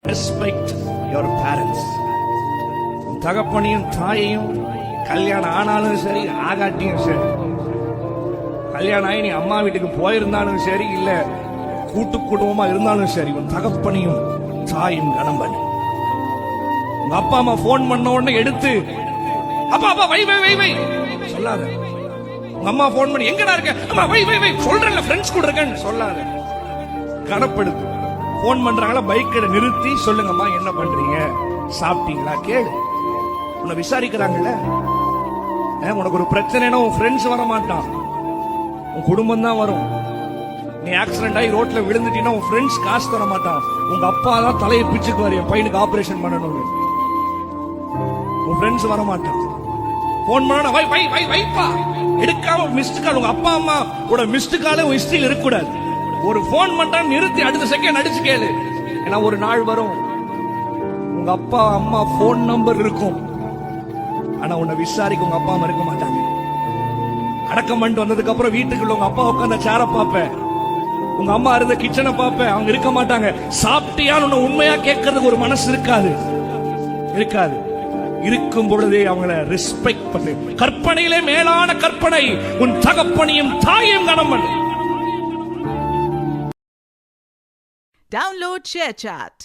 Respect your parents. தகப்பனையும் தாயையும் கல்யாணம் ஆனாலும் சரி ஆகாட்டியும் சரி, கல்யாணம் ஆகி நீ அம்மா வீட்டுக்கு போயிருந்தாலும் சரி, இல்ல கூட்டு குடும்பமா இருந்தாலும் சரி, உன் தகப்பனையும் தாயும் கனம் பண்ணு. உங்க அப்பா அம்மா போன் பண்ண உடனே எடுத்து அப்பா அப்பா வை வை வை வை சொல்லாத. உங்க அம்மா போன் பண்ணி எங்கடா இருக்க, அம்மா வை வை வை சொல்றேன் ஃப்ரெண்ட்ஸ் கூட இருக்கேன்னு சொல்லாத. கனப்படுத்து. போன் பண்றாங்களா பைக்கை நிறுத்தி சொல்லுங்கம்மா என்ன பண்றீங்க, சாப்பிட்டீங்களா கேளு. உன்னை விசாரிக்கிறாங்கல்ல. உனக்கு ஒரு பிரச்சனைனா உன் ஃப்ரெண்ட்ஸ் வர மாட்டான், உன் குடும்பம் தான் வரும். நீ ஆக்சிடென்ட் ஆகி ரோட்ல விழுந்துட்டீங்கன்னா உன் ஃப்ரெண்ட்ஸ் காசு தர மாட்டான், உங்க அப்பா தான் தலையை பிச்சுக்குவாரு என் பையனுக்கு ஆபரேஷன் பண்ணணும். உன் ஃப்ரெண்ட்ஸ் வர மாட்டான். போன் பண்ணா வை வை வை வைப்பா எடுக்காம மிஸ்டு கால். உங்க அப்பா அம்மா கூட மிஸ்டு காலே உன் ஹிஸ்டரியில் இருக்க கூடாது. ஒரு போன் பண்ணா நிறுத்தி அடுத்த செகண்ட் அடிச்சு கேளு. ஏன்னா ஒரு நாள் வரும் உங்க அப்பா அம்மா போன் நம்பர் இருக்கும், ஆனா உன்னை விசாரிக்க உங்க அப்பா அம்மா இருக்க மாட்டாங்க. அடக்கம் பண்ணிட்டு வந்ததுக்கு அப்புறம் வீட்டுக்குள்ள உங்க அப்பா உட்கார்ந்த சேர பாப்பேன், உங்க அம்மா இருந்த கிச்சனை பாப்பேன், அவங்க இருக்க மாட்டாங்க. சாப்பிட்டியான்னு உன்னை உண்மையா கேட்கறதுக்கு ஒரு மனசு இருக்காது. இருக்கும் பொழுதே அவங்கள ரெஸ்பெக்ட் பண்ணு. கற்பனையிலே மேலான கற்பனை உன் தகப்பனையும் தாயையும் கனம் பண்ணு. Download ShareChat.